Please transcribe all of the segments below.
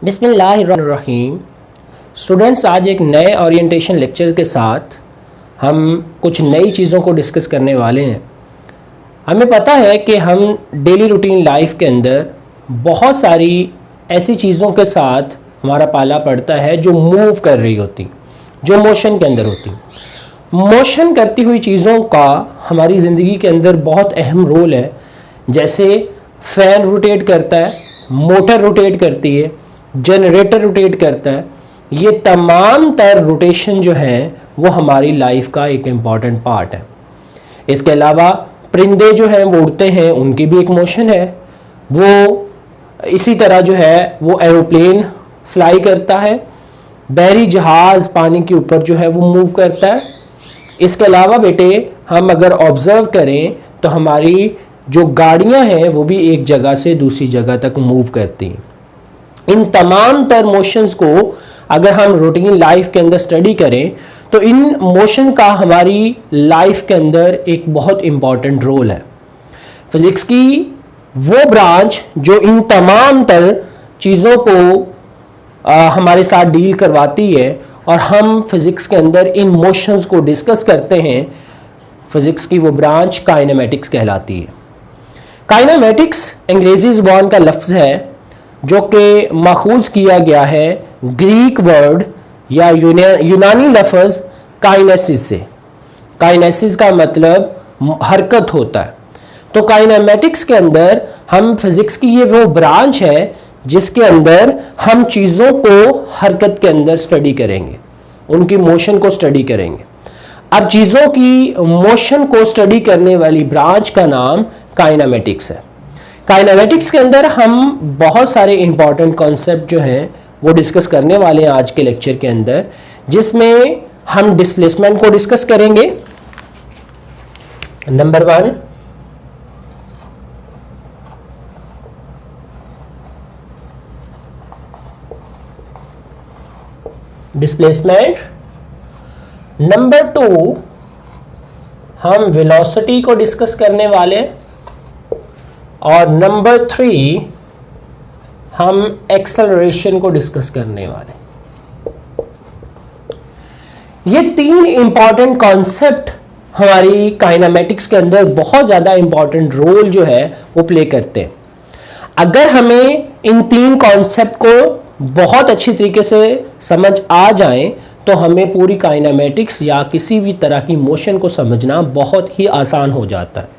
बिस्मिल्लाहिर्रहमानिर्रहीम। स्टूडेंट्स, आज एक नए ओरिएंटेशन लेक्चर के साथ हम कुछ नई चीज़ों को डिस्कस करने वाले हैं। हमें पता है कि हम डेली रूटीन लाइफ के अंदर बहुत सारी ऐसी चीज़ों के साथ हमारा पाला पड़ता है जो मूव कर रही होती, जो मोशन के अंदर होती। मोशन करती हुई चीज़ों का हमारी ज़िंदगी के अंदर बहुत अहम रोल है। जैसे फ़ैन रोटेट करता है, मोटर रोटेट करती है, जनरेटर रोटेट करता है। ये तमाम तर रोटेशन जो है वो हमारी लाइफ का एक इम्पॉर्टेंट पार्ट है। इसके अलावा परिंदे जो हैं वो उड़ते हैं, उनकी भी एक मोशन है। वो इसी तरह जो है वो एरोप्लेन फ्लाई करता है, बहरी जहाज़ पानी के ऊपर जो है वो मूव करता है। इसके अलावा बेटे हम अगर ऑब्ज़र्व करें तो हमारी जो गाड़ियां हैं वो भी एक जगह से दूसरी जगह तक मूव करती हैं। इन तमाम तर मोशंस को अगर हम रूटीन लाइफ के अंदर स्टडी करें तो इन मोशन का हमारी लाइफ के अंदर एक बहुत इम्पॉर्टेंट रोल है। फिज़िक्स की वो ब्रांच जो इन तमाम तर चीज़ों को हमारे साथ डील करवाती है और हम फिज़िक्स के अंदर इन मोशंस को डिस्कस करते हैं, फिज़िक्स की वो ब्रांच काइनेमेटिक्स कहलाती है। काइनेमेटिक्स अंग्रेज़ी ज़ुबान का लफ्ज़ है जो कि माखूज़ किया गया है ग्रीक वर्ड या यूनानी लफ्ज़ काइनेसिस से। काइनेसिस का मतलब हरकत होता है। तो काइनेमेटिक्स के अंदर हम फिज़िक्स की ये वो ब्रांच है जिसके अंदर हम चीज़ों को हरकत के अंदर स्टडी करेंगे, उनकी मोशन को स्टडी करेंगे। अब चीज़ों की मोशन को स्टडी करने वाली ब्रांच का नाम काइनेमेटिक्स है। काइनेमेटिक्स के अंदर हम बहुत सारे इंपॉर्टेंट कॉन्सेप्ट जो हैं वो डिस्कस करने वाले हैं आज के लेक्चर के अंदर, जिसमें हम डिस्प्लेसमेंट को डिस्कस करेंगे। Number 1, displacement. नंबर 2, हम वेलोसिटी को डिस्कस करने वाले। और नंबर 3, हम एक्सेलरेशन को डिस्कस करने वाले। ये 3 इंपॉर्टेंट कॉन्सेप्ट हमारी काइनेमेटिक्स के अंदर बहुत ज़्यादा इंपॉर्टेंट रोल जो है वो प्ले करते हैं। अगर हमें इन 3 कॉन्सेप्ट को बहुत अच्छी तरीके से समझ आ जाए तो हमें पूरी काइनेमेटिक्स या किसी भी तरह की मोशन को समझना बहुत ही आसान हो जाता है।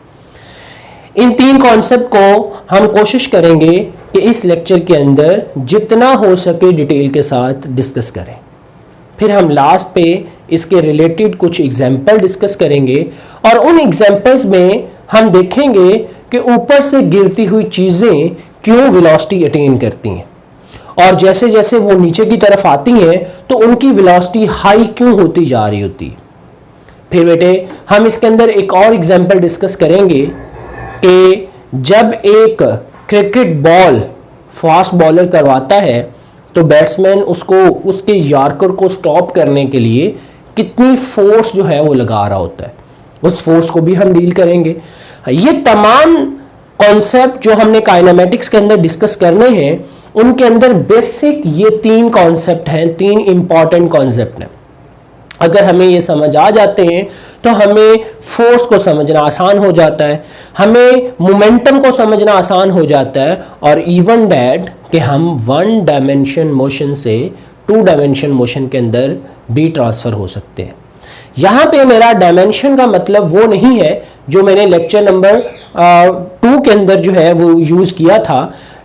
इन 3 कॉन्सेप्ट को हम कोशिश करेंगे कि इस लेक्चर के अंदर जितना हो सके डिटेल के साथ डिस्कस करें। फिर हम लास्ट पे इसके रिलेटेड कुछ एग्जाम्पल डिस्कस करेंगे और उन एग्जाम्पल्स में हम देखेंगे कि ऊपर से गिरती हुई चीज़ें क्यों वेलोसिटी अटेन करती हैं और जैसे जैसे वो नीचे की तरफ आती हैं तो उनकी वेलोसिटी हाई क्यों होती जा रही होती है। फिर बेटे हम इसके अंदर एक और एग्जाम्पल डिस्कस करेंगे कि जब एक क्रिकेट बॉल फास्ट बॉलर करवाता है तो बैट्समैन उसको उसके यॉर्कर को स्टॉप करने के लिए कितनी फोर्स जो है वो लगा रहा होता है, उस फोर्स को भी हम डील करेंगे। ये तमाम कॉन्सेप्ट जो हमने काइनेमेटिक्स के अंदर डिस्कस करने हैं उनके अंदर बेसिक ये 3 कॉन्सेप्ट हैं, 3 इंपॉर्टेंट कॉन्सेप्ट हैं। अगर हमें ये समझ आ जाते हैं तो हमें फोर्स को समझना आसान हो जाता है, हमें मोमेंटम को समझना आसान हो जाता है और इवन दैट कि हम 1 डायमेंशन मोशन से 2 डायमेंशन मोशन के अंदर भी ट्रांसफ़र हो सकते हैं। यहाँ पे मेरा डायमेंशन का मतलब वो नहीं है जो मैंने लेक्चर नंबर 2 के अंदर जो है वो यूज़ किया था।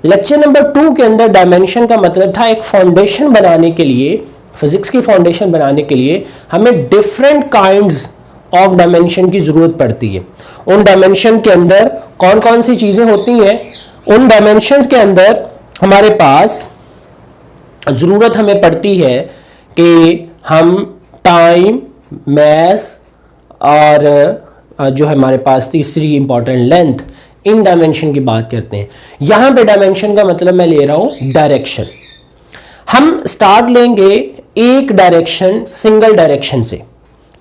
लेक्चर नंबर 2 के अंदर डायमेंशन का मतलब था एक फाउंडेशन बनाने के लिए, फिजिक्स की फाउंडेशन बनाने के लिए हमें डिफरेंट काइंड्स ऑफ डायमेंशन की ज़रूरत पड़ती है। उन डायमेंशन के अंदर कौन कौन सी चीज़ें होती हैं, उन डायमेंशंस के अंदर हमारे पास ज़रूरत हमें पड़ती है कि हम टाइम, मैस और जो हमारे पास तीसरी इंपॉर्टेंट लेंथ, इन डायमेंशन की बात करते हैं। यहाँ पे डायमेंशन का मतलब मैं ले रहा हूँ डायरेक्शन। हम स्टार्ट लेंगे एक डायरेक्शन, सिंगल डायरेक्शन से,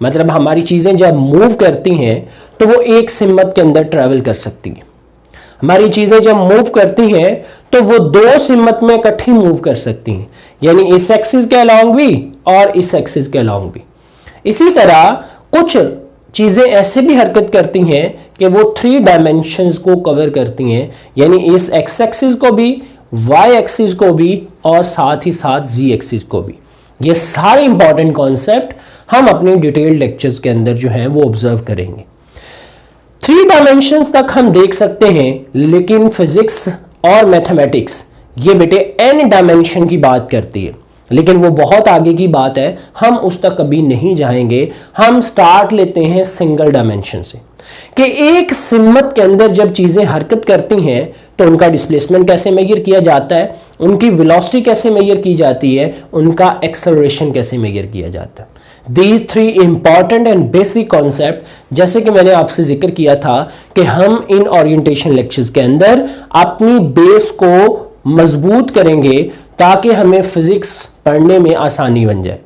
मतलब हमारी चीज़ें जब मूव करती हैं तो वो एक सिमत के अंदर ट्रैवल कर सकती हैं। हमारी चीजें जब मूव करती हैं तो वो दो सिमत में इकट्ठी मूव कर सकती हैं, यानी इस एक्सिस के अलोंग भी और इस एक्सिस के अलोंग भी। इसी तरह कुछ चीजें ऐसे भी हरकत करती हैं कि वो 3 डायमेंशंस को कवर करती हैं, यानी इस एक्स एक्सिस को भी, वाई एक्सिस को भी और साथ ही साथ जी एक्सिस को भी। ये सारे इंपॉर्टेंट कॉन्सेप्ट हम अपने डिटेल्ड लेक्चर्स के अंदर जो है वो ऑब्जर्व करेंगे। 3 डायमेंशंस तक हम देख सकते हैं, लेकिन फिजिक्स और मैथमेटिक्स ये बेटे n डायमेंशन की बात करती है, लेकिन वो बहुत आगे की बात है, हम उस तक कभी नहीं जाएंगे। हम स्टार्ट लेते हैं सिंगल डायमेंशन से कि एक सिमत के अंदर जब चीजें हरकत करती हैं तो उनका डिस्प्लेसमेंट कैसे मेजर किया जाता है, उनकी वेलोसिटी कैसे मेजर की जाती है, उनका एक्सेलरेशन कैसे मेजर किया जाता है। These 3 important and basic concept, जैसे कि मैंने आपसे जिक्र किया था कि हम इन ओरिएंटेशन लेक्चर्स के अंदर अपनी बेस को मजबूत करेंगे ताकि हमें फिजिक्स पढ़ने में आसानी बन जाए।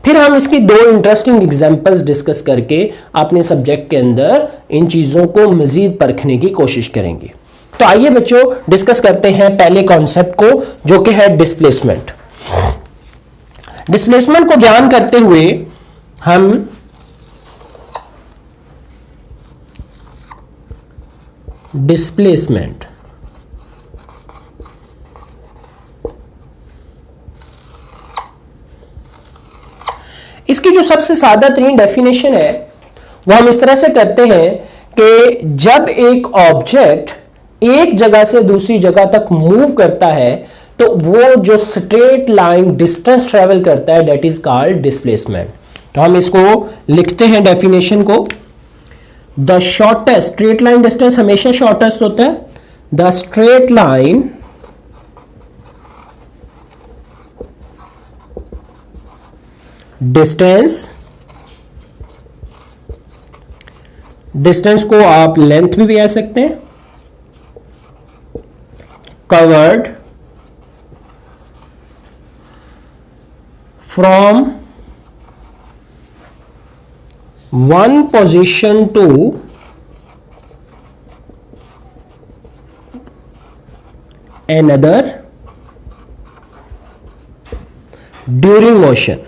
फिर हम इसकी 2 इंटरेस्टिंग एग्जांपल्स डिस्कस करके अपने सब्जेक्ट के अंदर इन चीजों को मजीद परखने की कोशिश करेंगे। तो आइए बच्चों डिस्कस करते हैं पहले कॉन्सेप्ट को, जो कि है डिस्प्लेसमेंट। डिस्प्लेसमेंट को ध्यान करते हुए हम डिस्प्लेसमेंट इसकी जो सबसे सादा तरीन डेफिनेशन है वो हम इस तरह से करते हैं कि जब एक ऑब्जेक्ट एक जगह से दूसरी जगह तक मूव करता है तो वो जो स्ट्रेट लाइन डिस्टेंस ट्रेवल करता है दैट इज कॉल्ड डिस्प्लेसमेंट। तो हम इसको लिखते हैं डेफिनेशन को, the shortest, straight line distance हमेशा शॉर्टेस्ट होता है, द स्ट्रेट लाइन डिस्टेंस को आप लेंथ भी कह सकते हैं, covered from one position to another during motion.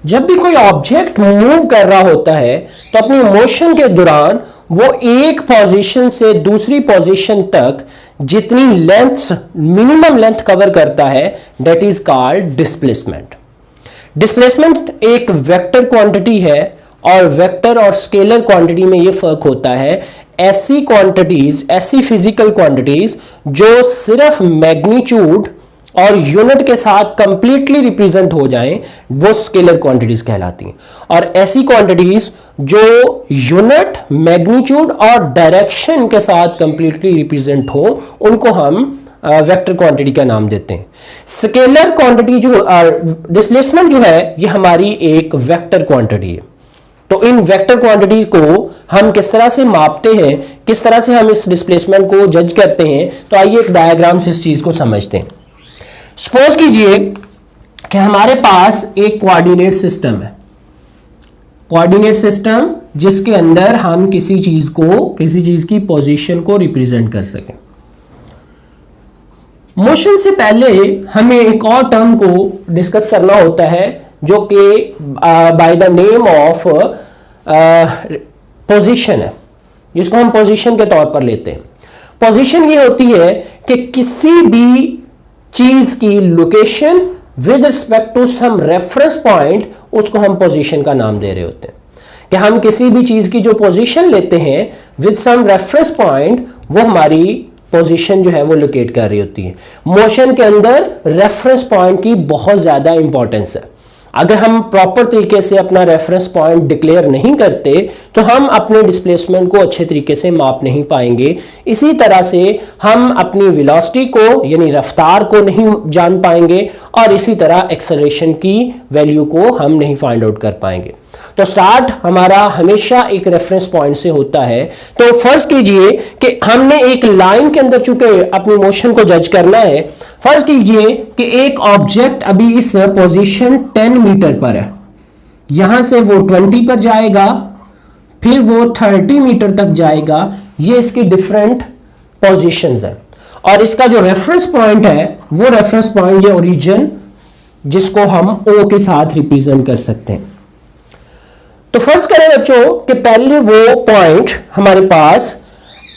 जब भी कोई ऑब्जेक्ट मूव कर रहा होता है तो अपनी मोशन के दौरान वो एक पोजीशन से दूसरी पोजीशन तक जितनी लेंथ, मिनिमम लेंथ कवर करता है that is called displacement. Displacement एक वेक्टर क्वांटिटी है और वेक्टर और स्केलर क्वांटिटी में ये फर्क होता है। ऐसी क्वांटिटीज, ऐसी फिजिकल क्वांटिटीज जो सिर्फ मैग्नीट्यूड और यूनिट के साथ कंप्लीटली रिप्रेजेंट हो जाएं वो स्केलर क्वांटिटीज कहलाती हैं, और ऐसी क्वांटिटीज जो यूनिट, मैग्नीट्यूड और डायरेक्शन के साथ कंप्लीटली रिप्रेजेंट हो उनको हम वेक्टर क्वांटिटी का नाम देते हैं। स्केलर क्वांटिटी जो डिस्प्लेसमेंट जो है ये हमारी एक वेक्टर क्वांटिटी है। तो इन वेक्टर क्वांटिटी को हम किस तरह से मापते हैं, किस तरह से हम इस डिस्प्लेसमेंट को जज करते हैं, तो आइए एक डायग्राम से इस चीज को समझते हैं। सपोज कीजिए कि हमारे पास एक कोऑर्डिनेट सिस्टम है, कोऑर्डिनेट सिस्टम जिसके अंदर हम किसी चीज को, किसी चीज की पोजीशन को रिप्रेजेंट कर सकें। मोशन से पहले हमें एक और टर्म को डिस्कस करना होता है जो कि by the name of position है, जिसको हम पोजीशन के तौर पर लेते हैं। पोजीशन ये होती है कि किसी भी चीज की location with respect to some reference point, उसको हम पोजीशन का नाम दे रहे होते हैं। कि हम किसी भी चीज की जो पोजीशन लेते हैं विद सम रेफरेंस पॉइंट, वो हमारी पोजीशन जो है वो लोकेट कर रही होती है। मोशन के अंदर रेफरेंस पॉइंट की बहुत ज्यादा इंपॉर्टेंस है। अगर हम प्रॉपर तरीके से अपना रेफरेंस पॉइंट डिक्लेयर नहीं करते तो हम अपने डिस्प्लेसमेंट को अच्छे तरीके से माप नहीं पाएंगे। इसी तरह से हम अपनी वेलोसिटी को, यानी रफ्तार को नहीं जान पाएंगे, और इसी तरह एक्सेलरेशन की वैल्यू को हम नहीं फाइंड आउट कर पाएंगे। तो स्टार्ट हमारा हमेशा एक रेफरेंस पॉइंट से होता है। तो फर्ज कीजिए कि हमने एक लाइन के अंदर चूंकि अपनी मोशन को जज करना है, फर्ज कीजिए कि एक ऑब्जेक्ट अभी इस पोजीशन 10 मीटर पर है, यहां से वो 20 पर जाएगा, फिर वो 30 मीटर तक जाएगा। ये इसकी डिफरेंट पोजीशंस है। और इसका जो रेफरेंस पॉइंट है वो रेफरेंस पॉइंट ये ओरिजिन जिसको हम O के साथ रिप्रेजेंट कर सकते हैं। तो फर्ज करें बच्चों कि पहले वो पॉइंट हमारे पास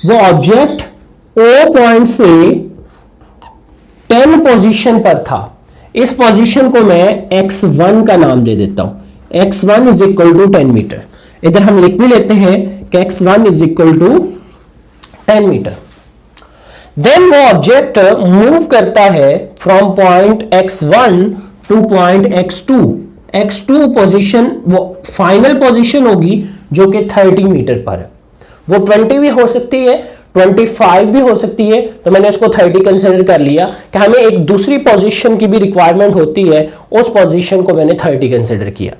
वो ऑब्जेक्ट O पॉइंट से 10 पोजीशन पर था। इस पोजीशन को मैं x1 का नाम दे देता हूं। x1 is equal to 10 metre. इधर हम लिख भी लेते हैं कि x1 is equal to 10 meter. Then वो ऑब्जेक्ट मूव करता है from point x1 to point x2। x2 position वो फाइनल पोजीशन होगी जो कि 30 मीटर पर है। वो 20 भी हो सकती है, 25 भी हो सकती है, तो मैंने इसको 30 कंसीडर कर लिया कि हमें एक दूसरी पोजीशन की भी रिक्वायरमेंट होती है, उस पोजीशन को मैंने 30 कंसीडर किया।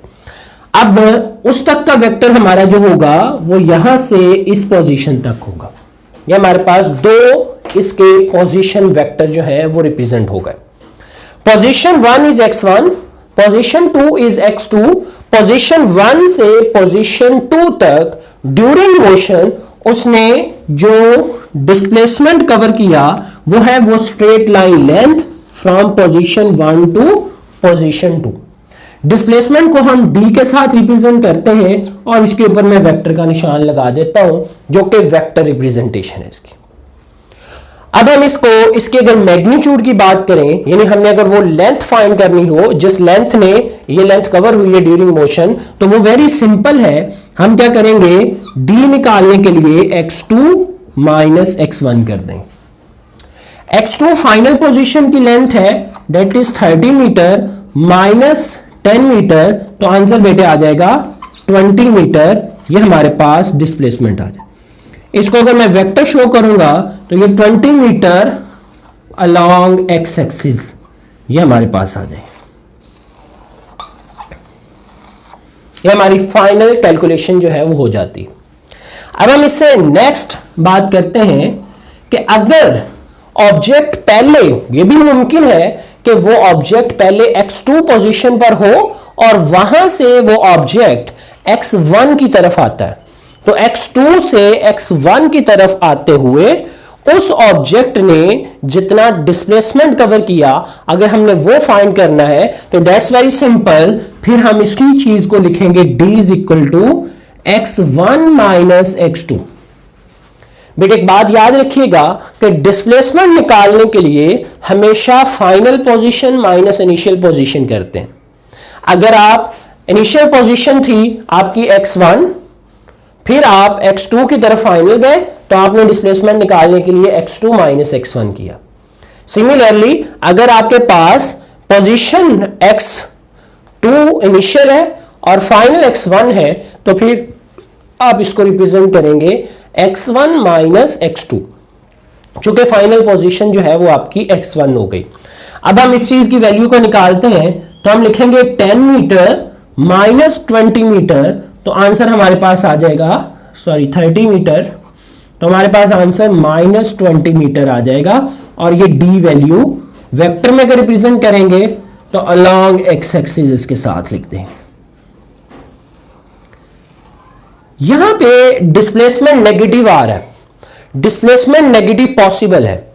अब उस तक का वेक्टर हमारा जो होगा वो यहां से इस पोजीशन तक होगा। ये हमारे पास दो इसके पोजीशन वेक्टर जो है वो रिप्रेजेंट हो गए। Position 1 is x1, position 2 is x2। Position 1 से पोजीशन 2 तक ड्यूरिंग मोशन उसने जो डिस्प्लेसमेंट कवर किया वो है वो straight line length from position 1 to position 2। Displacement को हम d के साथ रिप्रेजेंट करते हैं और इसके ऊपर मैं वेक्टर का निशान लगा देता हूं जो कि वेक्टर रिप्रेजेंटेशन है इसकी। अब हम इसके अगर मैग्नीट्यूड की बात करें, यानी हमने अगर वो लेंथ फाइंड करनी हो जिस लेंथ ने ये लेंथ कवर हुई है ड्यूरिंग मोशन, तो वो वेरी सिंपल है। हम क्या करेंगे, d निकालने के लिए x2 माइनस x1 कर देंगे। x2 फाइनल पोजीशन की लेंथ है, that is 30 meter minus 10 meter, तो आंसर बेटे आ जाएगा 20 मीटर। ये हमारे पास डिस्प्लेसमेंट आ जाए। इसको अगर मैं वेक्टर शो करूंगा तो ये 20 मीटर अलोंग एक्स एक्सिस ये हमारे पास आ जाए। ये हमारी फाइनल कैलकुलेशन जो है वो हो जाती है। अब हम इससे नेक्स्ट बात करते हैं कि अगर ऑब्जेक्ट पहले, ये भी मुमकिन है कि वो ऑब्जेक्ट पहले x2 पोजीशन पर हो और वहां से वो ऑब्जेक्ट x1 की तरफ आता है, तो x2 से x1 की तरफ आते हुए उस ऑब्जेक्ट ने जितना डिस्प्लेसमेंट कवर किया अगर हमने वो फाइंड करना है तो दैट्स वेरी सिंपल। फिर हम इसकी चीज को लिखेंगे d is equal to x1 minus x2। बेटे एक बात याद रखिएगा कि डिस्प्लेसमेंट निकालने के लिए हमेशा final position minus initial position करते हैं। अगर आप इनिशियल पोजीशन थी आपकी x1, फिर आप x2 की तरफ फाइनल गए तो आपने डिस्प्लेसमेंट निकालने के लिए x2 माइनस x1 किया। सिमिलरली अगर आपके पास पोजीशन x2 इनिशियल है और फाइनल x1 है तो फिर आप इसको रिप्रेजेंट करेंगे x1 माइनस x2, चूंकि फाइनल पोजीशन जो है वो आपकी x1 हो गई। अब हम इस चीज की वैल्यू को निकालते हैं तो हम लिखेंगे 10 मीटर माइनस 20 मीटर, तो आंसर हमारे पास आ जाएगा 30 मीटर, तो हमारे पास आंसर माइनस 20 मीटर आ जाएगा। और ये d वैल्यू वेक्टर में अगर रिप्रेजेंट करेंगे तो अलोंग एक्स एक्सिस इसके साथ लिख देंगे। यहां पे डिस्प्लेसमेंट नेगेटिव आ रहा है, डिस्प्लेसमेंट नेगेटिव पॉसिबल है।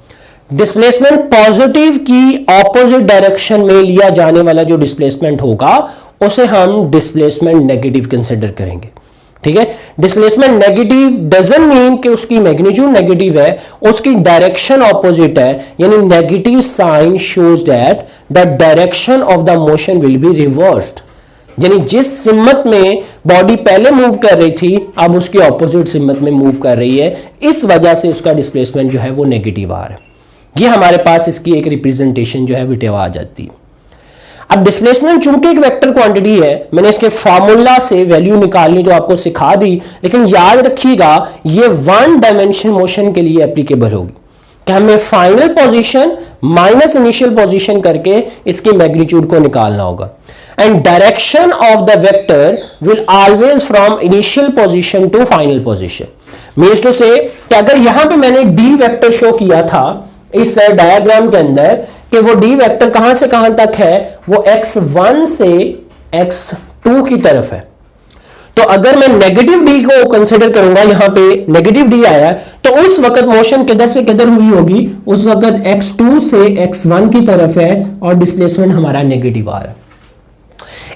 डिस्प्लेसमेंट पॉजिटिव की ऑपोजिट डायरेक्शन में लिया जाने वाला जो डिस्प्लेसमेंट होगा उसे हम डिस्प्लेसमेंट नेगेटिव कंसीडर करेंगे। ठीक है, डिस्प्लेसमेंट नेगेटिव डजंट मीन कि उसकी मैग्नीट्यूड नेगेटिव है, उसकी डायरेक्शन ऑपोजिट है, यानी negative sign shows that the direction of the motion will be reversed, यानी जिस सिमत में बॉडी पहले मूव कर रही थी अब उसकी ऑपोजिट सिमत में मूव कर रही है, इस वजह से उसका डिस्प्लेसमेंट जो है वो नेगेटिव आ रहा है। ये हमारे पास इसकी एक रिप्रेजेंटेशन जो है बिटेवा आ जाती है। अब डिस्प्लेसमेंट चूंकि एक वेक्टर क्वांटिटी है, मैंने इसके फार्मूला से वैल्यू निकालनी जो आपको सिखा दी, लेकिन याद रखिएगा ये वन डायमेंशन मोशन के लिए एप्लीकेबल होगी कि हमें final position minus initial position करके इसकी मैग्नीट्यूड को निकालना होगा। And direction of the vector will always from initial position to final position. Means to से कि अगर यहां पे मैंने डी वेक्टर शो किया था इस डायग्राम के अंदर कि वो डी वेक्टर कहां से कहां तक है, वो x1 से x2 की तरफ है। तो अगर मैं नेगेटिव डी को कंसिडर करूंगा, यहां पे नेगेटिव डी आया है, तो उस वक्त मोशन किधर से किधर हुई होगी, उस वक्त x2 से x1 की तरफ है और डिस्प्लेसमेंट हमारा नेगेटिव आ रहा है।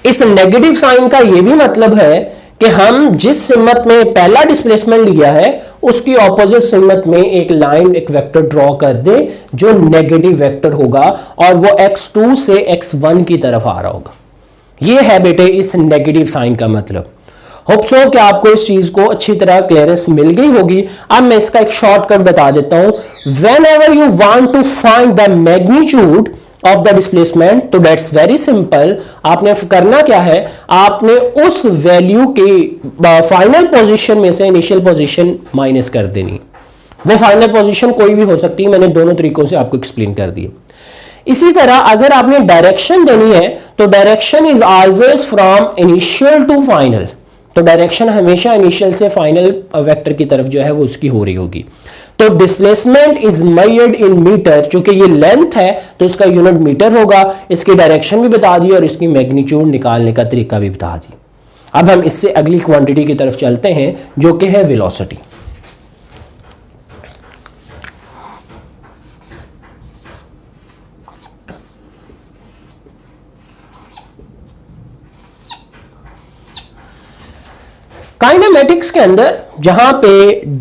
इस नेगेटिव साइन का यह भी मतलब है कि हम जिस सिमत में पहला डिस्प्लेसमेंट लिया है उसकी ऑपोजिट सिमत में एक लाइन, एक वेक्टर ड्रॉ कर दे जो नेगेटिव वेक्टर होगा और वो x2 से x1 की तरफ आ रहा होगा। ये है बेटे इस नेगेटिव साइन का मतलब। होप सो कि आपको इस चीज को अच्छी तरह क्लियरेंस मिल गई होगी। अब मैं इसका एक शॉर्टकट बता देता हूं। Whenever you want to find the magnitude of the displacement, तो दैट्स वेरी सिंपल। आपने करना क्या है, आपने उस वैल्यू के फाइनल पोजीशन में से इनिशियल पोजीशन माइनस कर देनी। वो फाइनल पोजीशन कोई भी हो सकती है, मैंने दोनों तरीकों से आपको एक्सप्लेन कर दिया। इसी तरह अगर आपने डायरेक्शन देनी है तो direction is always from initial to final. तो डायरेक्शन हमेशा इनिशियल से फाइनल वेक्टर की तरफ जो है वो उसकी हो रही होगी। तो displacement is measured in meter, चूंकि ये लेंथ है तो इसका यूनिट मीटर होगा। इसकी डायरेक्शन भी बता दी और इसकी मैग्नीट्यूड निकालने का तरीका भी बता दी। अब हम इससे अगली क्वांटिटी की तरफ चलते हैं जो कि है वेलोसिटी। काइनेमेटिक्स के अंदर जहां पे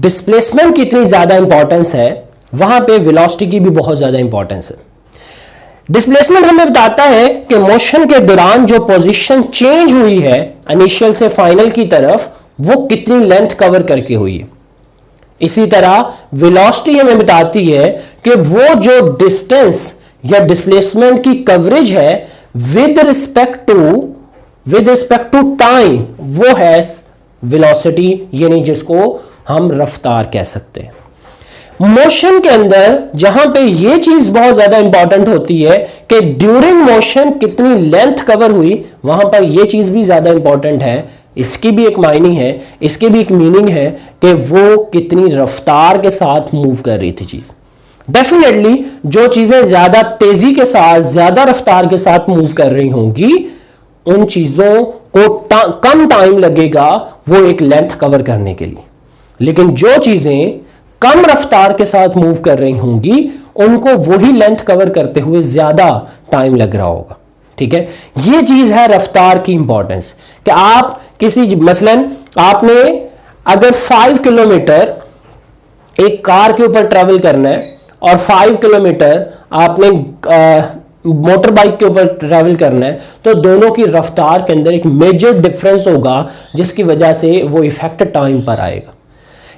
डिस्प्लेसमेंट की इतनी ज्यादा इंपॉर्टेंस है, वहां पे वेलोसिटी की भी बहुत ज्यादा इंपॉर्टेंस है। डिस्प्लेसमेंट हमें बताता है कि मोशन के दौरान जो पोजीशन चेंज हुई है इनिशियल से फाइनल की तरफ, वो कितनी लेंथ कवर करके हुई है। इसी तरह वेलोसिटी हमें बताती है कि वो जो डिस्टेंस या डिस्प्लेसमेंट की कवरेज है विद रिस्पेक्ट टू टाइम, वो है वेलोसिटी, यानी जिसको हम रफ्तार कह सकते हैं। मोशन के अंदर जहां पे ये चीज बहुत ज्यादा इंपॉर्टेंट होती है कि ड्यूरिंग मोशन कितनी लेंथ कवर हुई, वहां पर ये चीज भी ज्यादा इंपॉर्टेंट है। इसकी भी एक मायने है, इसकी भी एक मीनिंग है कि वो कितनी रफ्तार के साथ मूव कर रही थी चीज। डेफिनेटली जो चीजें ज्यादा तेजी के साथ, ज्यादा रफ्तार के साथ मूव कर रही होंगी, उन चीजों को कम टाइम लगेगा वो एक लेंथ कवर करने के लिए। लेकिन जो चीजें कम रफ्तार के साथ मूव कर रही होंगी, उनको वही लेंथ कवर करते हुए ज्यादा टाइम लग रहा होगा। ठीक है, ये चीज है रफ्तार की इंपॉर्टेंस। कि आप किसी मसलन आपने अगर 5 किलोमीटर एक कार के ऊपर ट्रेवल करना है और 5 किलोमीटर आपने मोटर बाइक के ऊपर ट्रैवल करना है, तो दोनों की रफ्तार के अंदर एक मेजर डिफरेंस होगा जिसकी वजह से वो इफेक्ट टाइम पर आएगा।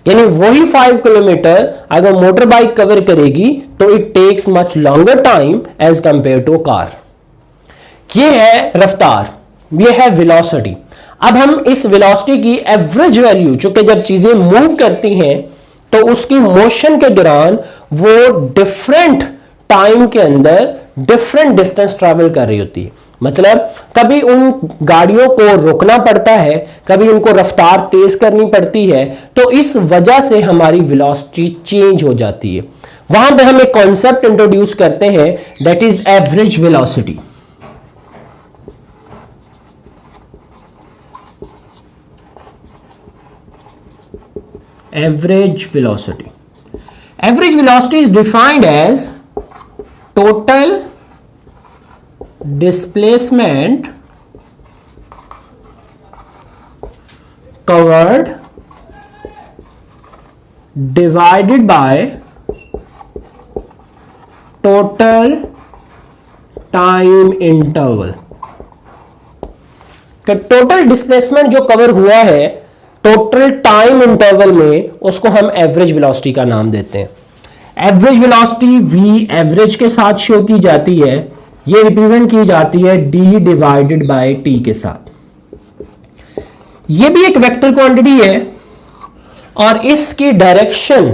यानी वही 5 किलोमीटर अगर मोटर बाइक कवर करेगी तो it takes much longer time as compare to car. ये है रफ्तार, ये है वेलोसिटी। अब हम इस वेलोसिटी की एवरेज वैल्यू, चूंकि जब चीजें मूव करती हैं तो उसकी मोशन के दौरान वो डिफरेंट टाइम के अंदर डिफरेंट डिस्टेंस ट्रैवल कर रही होती है। मतलब कभी उन गाड़ियों को रोकना पड़ता है, कभी उनको रफ्तार तेज करनी पड़ती है, तो इस वजह से हमारी वेलोसिटी चेंज हो जाती है। वहां पे हम एक कॉन्सेप्ट इंट्रोड्यूस करते हैं, that is average velocity. Average velocity, average velocity is defined as total displacement covered divided by total time interval। कि टोटल डिस्प्लेसमेंट जो कवर हुआ है टोटल टाइम इंटरवल में, उसको हम एवरेज वेलोसिटी का नाम देते हैं। एवरेज वेलोसिटी v एवरेज के साथ शो की जाती है, ये रिप्रेजेंट की जाती है d डिवाइडेड बाय t के साथ। ये भी एक वेक्टर क्वांटिटी है और इसकी direction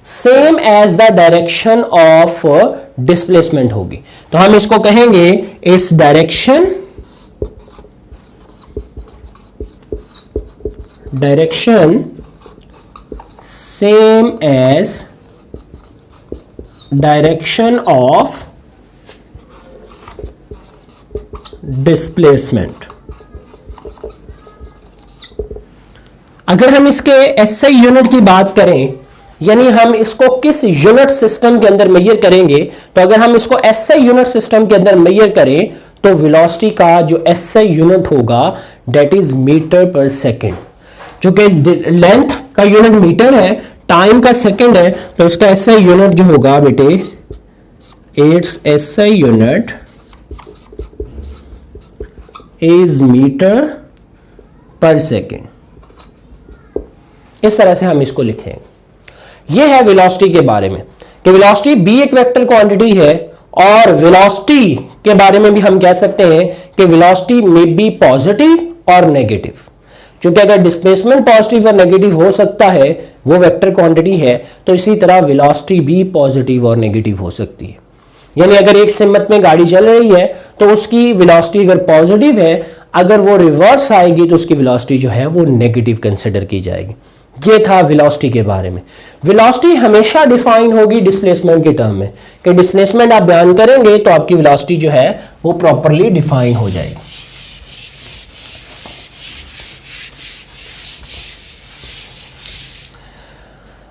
same as the direction of displacement होगी। तो हम इसको कहेंगे it's direction same as direction of displacement. अगर हम इसके एसआई यूनिट की बात करें, यानी हम इसको किस यूनिट सिस्टम के अंदर मेजर करेंगे, तो अगर हम इसको एसआई यूनिट सिस्टम के अंदर मेजर करें तो वेलोसिटी का जो एसआई यूनिट होगा that is metre per second. चूंकि लेंथ का यूनिट मीटर है, टाइम का सेकेंड है, तो इसका एसआई यूनिट जो होगा बेटे, it's SI unit is metre per second. इस तरह से हम इसको लिखेंगे। यह है वेलोसिटी के बारे में कि वेलोसिटी भी एक वेक्टर क्वांटिटी है, और वेलोसिटी के बारे में भी हम कह सकते हैं कि वेलोसिटी में बी पॉजिटिव और नेगेटिव। क्योंकि अगर डिस्प्लेसमेंट पॉजिटिव और नेगेटिव हो सकता है, वो वेक्टर क्वांटिटी है, तो इसी तरह वेलोसिटी भी पॉजिटिव और नेगेटिव हो सकती है। यानी अगर एक सिमत में गाड़ी चल रही है तो उसकी वेलोसिटी अगर पॉजिटिव है, अगर वो रिवर्स आएगी तो उसकी वेलोसिटी जो है वो नेगेटिव कंसिडर की जाएगी। ये था वेलोसिटी के बारे में। वेलोसिटी हमेशा डिफाइन होगी डिस्प्लेसमेंट के टर्म में, कि डिस्प्लेसमेंट आप बयान करेंगे तो आपकी वेलोसिटी जो है वो प्रॉपर्ली डिफाइन हो जाएगी।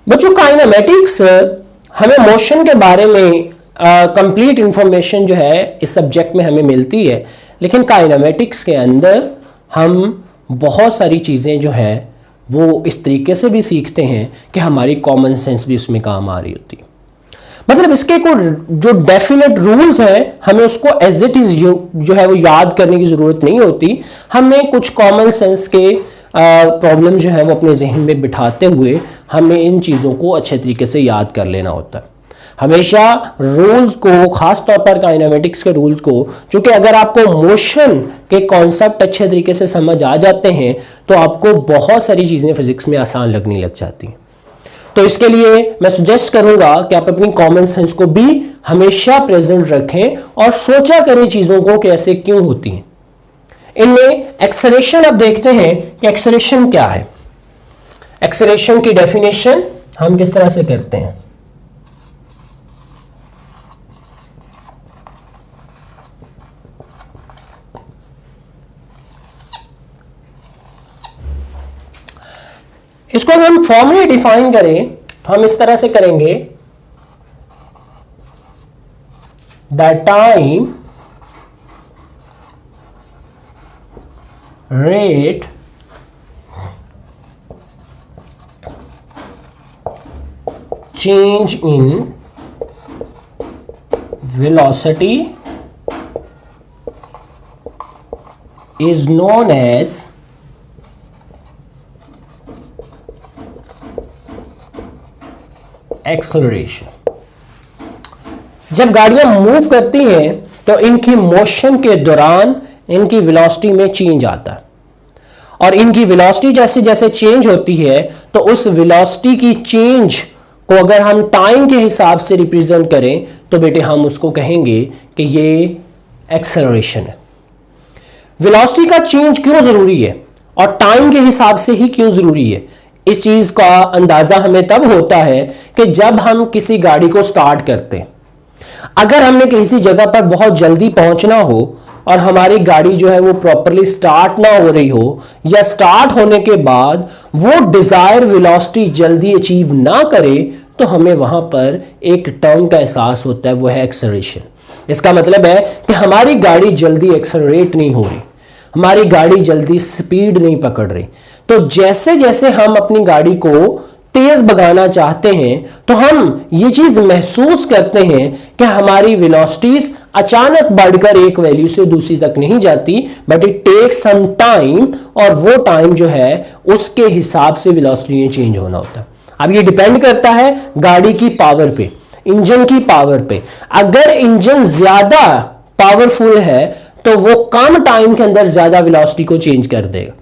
बच्चों, काइनेमेटिक्स हमें मोशन के बारे में कंप्लीट इंफॉर्मेशन जो है इस सब्जेक्ट में हमें मिलती है, लेकिन काइनेमेटिक्स के अंदर हम बहुत सारी चीज़ें जो हैं वो इस तरीके से भी सीखते हैं कि हमारी कॉमन सेंस भी उसमें काम आ रही होती है। मतलब इसके कोई जो डेफिनेट रूल्स हैं, हमें उसको एज इट इज जो है वो याद करने की ज़रूरत नहीं होती। हमें कुछ कॉमन सेंस के प्रॉब्लम जो है वो अपने जहन में बिठाते हुए हमें इन चीज़ों को अच्छे तरीके से याद कर लेना होता है। हमेशा रूल्स को, खास तौर पर काइनेमेटिक्स के रूल्स को, क्योंकि अगर आपको मोशन के कॉन्सेप्ट अच्छे तरीके से समझ आ जाते हैं तो आपको बहुत सारी चीज़ें फिजिक्स में आसान लगने लग जाती हैं। तो इसके लिए मैं सजेस्ट करूंगा कि आप अपनी कॉमन सेंस को भी हमेशा प्रेजेंट रखें और सोचा करें चीज़ों को कि ऐसे क्यों होती हैं। इनमें एक्सेलरेशन अब देखते हैं कि एक्सेलरेशन क्या है। एक्सेलरेशन की डेफिनेशन हम किस तरह से करते हैं। इसको अगर हम फॉर्मली डिफाइन करें तो हम इस तरह से करेंगे, the time rate change in velocity is known as acceleration. जब गाड़ियां मूव करती हैं तो इनकी मोशन के दौरान इनकी वेलोसिटी में चेंज आता है, और इनकी वेलोसिटी जैसे जैसे चेंज होती है तो उस वेलोसिटी की चेंज को अगर हम टाइम के हिसाब से रिप्रेजेंट करें तो बेटे हम उसको कहेंगे कि ये एक्सेलरेशन है। वेलोसिटी का चेंज क्यों जरूरी है और टाइम के हिसाब से ही क्यों जरूरी है, इस चीज का अंदाजा हमें तब होता है कि जब हम किसी गाड़ी को स्टार्ट करते हैं। अगर हमने किसी जगह पर बहुत जल्दी पहुंचना हो और हमारी गाड़ी जो है वो प्रॉपरली स्टार्ट ना हो रही हो, या स्टार्ट होने के बाद वो डिजायर वेलोसिटी जल्दी अचीव ना करे, तो हमें वहां पर एक टर्म का एहसास होता है, वो है एक्सेलरेशन। इसका मतलब है कि हमारी गाड़ी जल्दी एक्सेलरेट नहीं हो रही, हमारी गाड़ी जल्दी स्पीड नहीं पकड़ रही। तो जैसे जैसे हम अपनी गाड़ी को तेज भगाना चाहते हैं तो हम ये चीज महसूस करते हैं कि हमारी वेलोसिटीज अचानक बढ़कर एक वैल्यू से दूसरी तक नहीं जाती, but it takes some time, और वो टाइम जो है उसके हिसाब से वेलोसिटी में चेंज होना होता है। अब ये डिपेंड करता है गाड़ी की पावर पे, इंजन की पावर पे। अगर इंजन ज्यादा पावरफुल है तो वो कम टाइम के अंदर ज्यादा वेलोसिटी को चेंज कर देगा।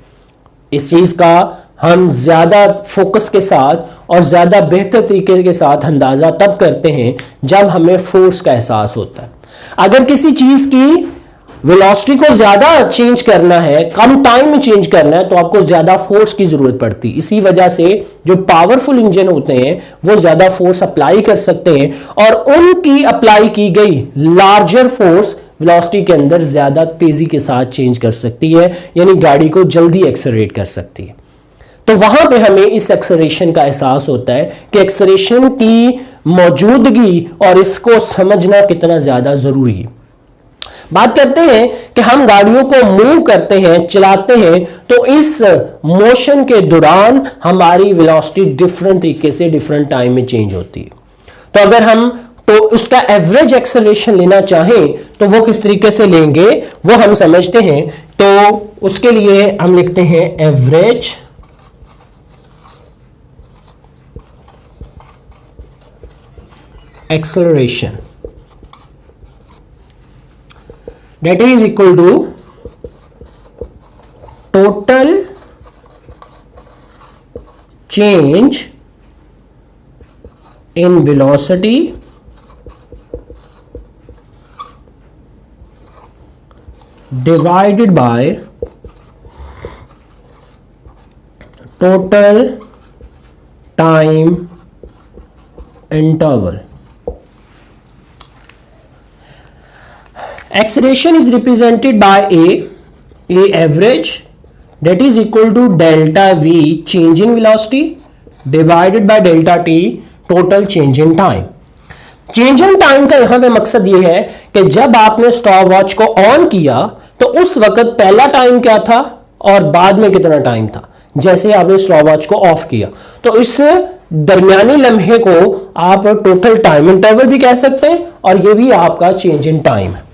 इस चीज का हम ज्यादा फोकस के साथ और ज्यादा बेहतर तरीके के साथ अंदाजा तब करते हैं जब हमें फोर्स का एहसास होता है। अगर किसी चीज की वेलोसिटी को ज्यादा चेंज करना है, कम टाइम में चेंज करना है, तो आपको ज्यादा फोर्स की जरूरत पड़ती है। इसी वजह से जो पावरफुल इंजन होते हैं वो ज्यादा फोर्स अप्लाई कर सकते हैं, और उनकी अप्लाई की गई लार्जर फोर्स वेलोसिटी के अंदर ज्यादा तेजी के साथ चेंज कर सकती है, यानी गाड़ी को जल्दी एक्सेलरेट कर सकती है। तो वहां पे हमें इस एक्सेलरेशन का एहसास होता है कि एक्सेलरेशन की मौजूदगी और इसको समझना कितना ज्यादा जरूरी है। बात करते हैं कि हम गाड़ियों को मूव करते हैं, चलाते हैं, तो इस मोशन के दौरान हमारी वेलोसिटी डिफरेंट तरीके से डिफरेंट टाइम में चेंज होती है। तो अगर हम तो उसका एवरेज एक्सेलरेशन लेना चाहें तो वो किस तरीके से लेंगे वो हम समझते हैं। तो उसके लिए हम लिखते हैं average acceleration, that is equal to total change in velocity divided by total time interval. Acceleration is represented by a average, that is equal to delta v change in velocity divided by delta t total change in time. Change in time का यहां पे मकसद ये है कि जब आपने stop watch को ऑन किया तो उस वक्त पहला टाइम क्या था और बाद में कितना टाइम था। जैसे आपने स्टॉप वॉच को ऑफ किया तो इस दरमियानी लम्हे को आप टोटल टाइम इंटरवल भी कह सकते हैं और ये भी आपका चेंज इन टाइम है।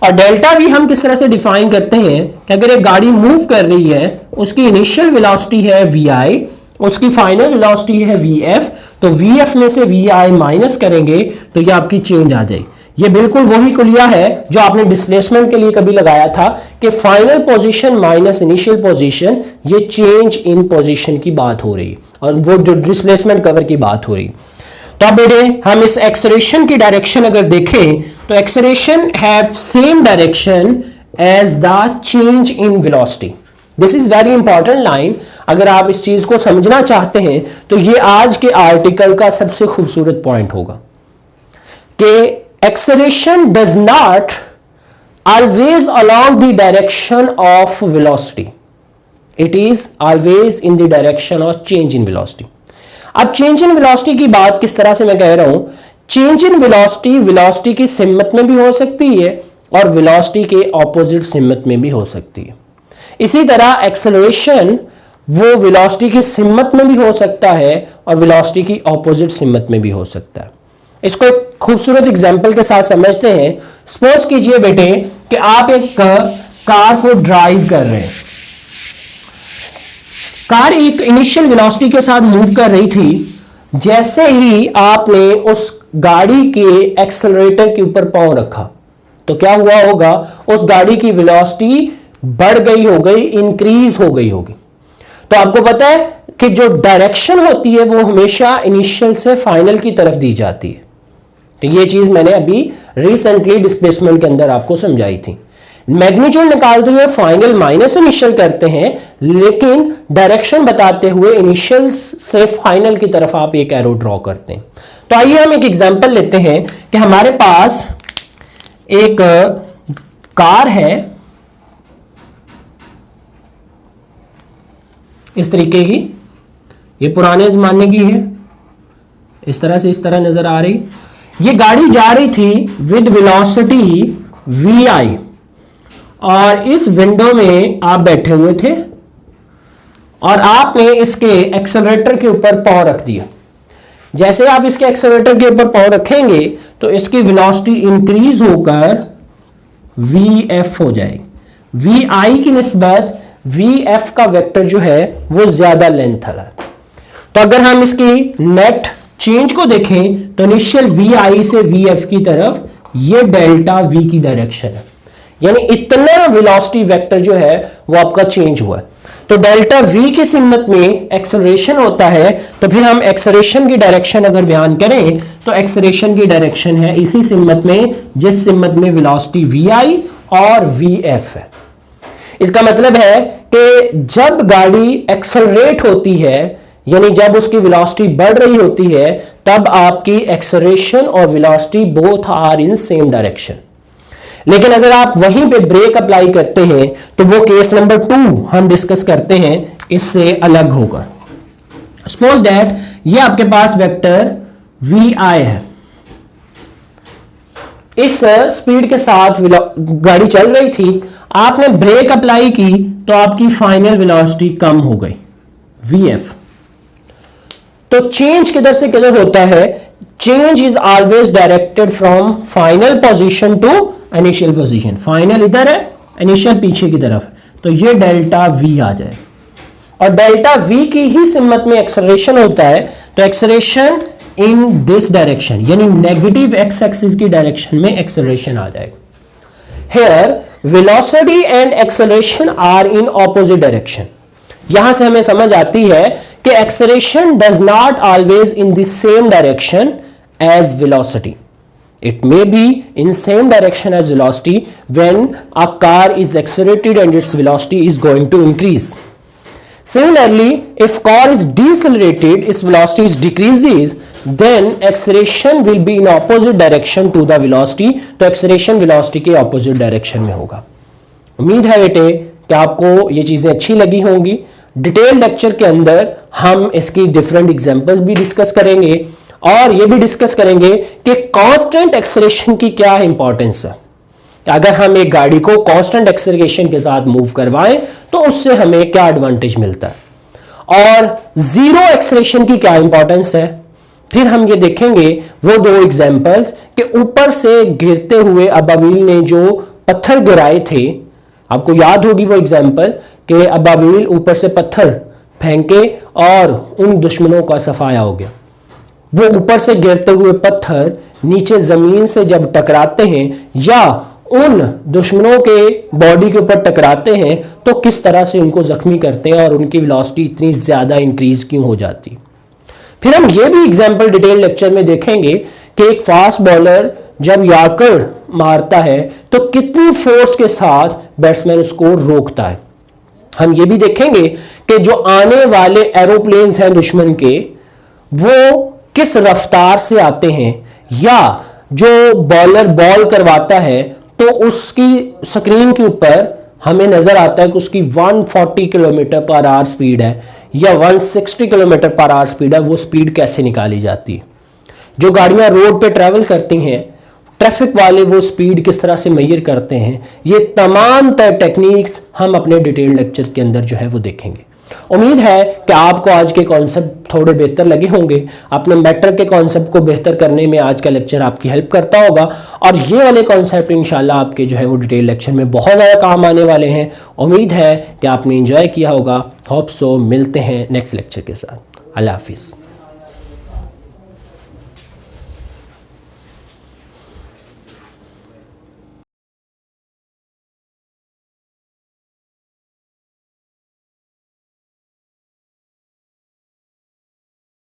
और डेल्टा वी हम किस तरह से डिफाइन करते हैं कि अगर एक गाड़ी मूव कर रही है, उसकी इनिशियल वेलोसिटी है वी आई, उसकी फाइनल वेलोसिटी है वी एफ, तो वी एफ में से वी आई माइनस करेंगे तो ये आपकी चेंज आ जाएगी। ये बिल्कुल वही कुलिया है जो आपने डिस्प्लेसमेंट के लिए कभी लगाया था कि final position minus initial position, ये चेंज इन पोजीशन की बात हो रही है और वो जो डिस्प्लेसमेंट कवर की बात हो रही है। तो अब बेटे हम इस एक्सेलरेशन की डायरेक्शन अगर देखें तो acceleration have same direction as the change in velocity. This is very important line. अगर आप इस चीज को समझना चाहते हैं तो ये आज के आर्टिकल का सबसे खूबसूरत पॉइंट होगा कि acceleration does not always along the direction of velocity, it is always in the direction of change in velocity. अब चेंज इन वेलोसिटी की बात किस तरह से मैं कह रहा हूं, चेंज इन वेलोसिटी वेलोसिटी की सिमत में भी हो सकती है और वेलोसिटी के ऑपोजिट सिमत में भी हो सकती है। इसी तरह एक्सेलरेशन वो वेलोसिटी की सिमत में भी हो सकता है और वेलोसिटी की ऑपोजिट सिमत में भी हो सकता है। इसको एक खूबसूरत एग्जांपल के साथ समझते हैं। सपोज कीजिए बेटे कि आप एक कार को ड्राइव कर रहे हैं, कार एक इनिशियल वेलोसिटी के साथ मूव कर रही थी। जैसे ही आपने उस गाड़ी के एक्सेलरेटर के ऊपर पांव रखा तो क्या हुआ होगा, उस गाड़ी की वेलोसिटी बढ़ गई हो गई, इंक्रीज हो गई होगी। तो आपको पता है कि जो डायरेक्शन होती है वो हमेशा इनिशियल से फाइनल की तरफ दी जाती है। तो ये चीज मैंने अभी रिसेंटली डिस्प्लेसमेंट के अंदर आपको समझाई थी। मैग्नीट्यूड निकालते हुए फाइनल माइनस इनिशियल करते हैं, लेकिन डायरेक्शन बताते हुए इनिशियल से फाइनल की तरफ आप एक एरो ड्रॉ करते हैं। तो आइए हम एक एग्जांपल लेते हैं कि हमारे पास एक कार है इस तरीके की, ये पुराने जमाने की है, इस तरह से इस तरह नजर आ रही। ये गाड़ी जा रही थी विद वेलोसिटी वी आई और इस विंडो में आप बैठे हुए थे और आपने इसके एक्सेलरेटर के ऊपर पांव रख दिया। जैसे आप इसके एक्सेलरेटर के ऊपर पांव रखेंगे तो इसकी वेलोसिटी इंक्रीज होकर वी एफ हो जाएगी। वी आई की निस्बत वी एफ का वेक्टर जो है वो ज्यादा लेंथ वाला है। तो अगर हम इसकी नेट चेंज को देखें तो इनिशियल वी आई से वी एफ की तरफ ये डेल्टा वी की डायरेक्शन है, यानी इतना वेलोसिटी वेक्टर जो है वो आपका चेंज हुआ है। तो डेल्टा वी की सिमत में एक्सेलरेशन होता है, तो फिर हम एक्सेलरेशन की डायरेक्शन अगर बयान करें तो एक्सेलरेशन की डायरेक्शन है इसी सिमत में जिस सिमत में वेलोसिटी वी आई और वी एफ है। इसका मतलब है कि जब गाड़ी एक्सेलरेट होती है, यानी जब उसकी वेलोसिटी बढ़ रही होती है, तब आपकी एक्सेलरेशन और velocity both are in same direction. लेकिन अगर आप वहीं पे ब्रेक अप्लाई करते हैं तो वो केस नंबर 2 हम डिस्कस करते हैं, इससे अलग होगा। सपोज दैट ये आपके पास वेक्टर vi है, इस स्पीड के साथ गाड़ी चल रही थी, आपने ब्रेक अप्लाई की तो आपकी फाइनल वेलोसिटी कम हो गई vf। तो चेंज किधर से किधर होता है? Change is always directed from final position to initial position. Final इधर है, इनिशियल पीछे की तरफ, तो ये डेल्टा v आ जाए, और डेल्टा v की ही सिमत में एक्सेलरेशन होता है, तो एक्सेलरेशन इन दिस डायरेक्शन यानी नेगेटिव एक्स एक्सिस की डायरेक्शन में एक्सेलरेशन आ जाएगा। Here velocity and acceleration are in opposite direction. यहां से हमें समझ आती है कि acceleration does not always in the same direction as velocity. It may be in same direction as velocity when a car is accelerated and its velocity is going to increase. Similarly, if car is decelerated, its velocity is decreases, then acceleration will be in opposite direction to the velocity. तो acceleration velocity के opposite direction में होगा। उम्मीद है बेटे कि आपको ये चीजें अच्छी लगी होंगी। डिटेल लेक्चर के अंदर हम इसकी डिफरेंट एग्जांपल्स भी डिस्कस करेंगे और ये भी डिस्कस करेंगे कि कांस्टेंट एक्सेलरेशन की क्या इंपॉर्टेंस है। अगर हम एक गाड़ी को कांस्टेंट एक्सेलरेशन के साथ मूव करवाएं तो उससे हमें क्या एडवांटेज मिलता है, और जीरो एक्सेलरेशन की क्या इंपॉर्टेंस है। फिर हम ये देखेंगे वो दो एग्जांपल्स कि ऊपर से गिरते हुए अबाबिल ने जो पत्थर गिराए थे, आपको याद होगी वो एग्जांपल कि अबाबिल ऊपर से पत्थर फेंके और उन दुश्मनों का सफाया हो गया। वो ऊपर से गिरते हुए पत्थर नीचे जमीन से जब टकराते हैं या उन दुश्मनों के बॉडी के ऊपर टकराते हैं तो किस तरह से उनको जख्मी करते हैं और उनकी वेलोसिटी इतनी ज्यादा इंक्रीज क्यों हो जाती। फिर हम ये भी एग्जांपल डिटेल लेक्चर में देखेंगे कि एक फास्ट बॉलर जब यॉर्कर मारता है तो कितनी फोर्स के साथ बैट्समैन उसको रोकता है। हम ये भी देखेंगे कि जो आने वाले एरोप्लेन्स हैं दुश्मन के, वो किस रफ्तार से आते हैं, या जो बॉलर बॉल करवाता है तो उसकी स्क्रीन के ऊपर हमें नजर आता है कि उसकी 140 किलोमीटर पर आवर स्पीड है या 160 किलोमीटर पर आवर स्पीड है। वो स्पीड कैसे निकाली जाती है? जो गाड़ियां रोड पे ट्रैवल करती हैं, ट्रैफिक वाले वो स्पीड किस तरह से मेजर करते हैं, ये तमाम टेक्निक्स हम अपने डिटेल लेक्चर के अंदर जो है वो देखेंगे। उम्मीद है कि आपको आज के कॉन्सेप्ट थोड़े बेहतर लगे होंगे, अपने मैटर के कॉन्सेप्ट को बेहतर करने में आज का लेक्चर आपकी हेल्प करता होगा, और ये वाले कॉन्सेप्ट इंशाल्लाह आपके जो है वो डिटेल लेक्चर में बहुत ज़्यादा काम आने वाले हैं। उम्मीद है कि आपने एंजॉय किया होगा। Hope so. मिलते हैं नेक्स्ट लेक्चर के साथ। अल्लाह हाफिज़।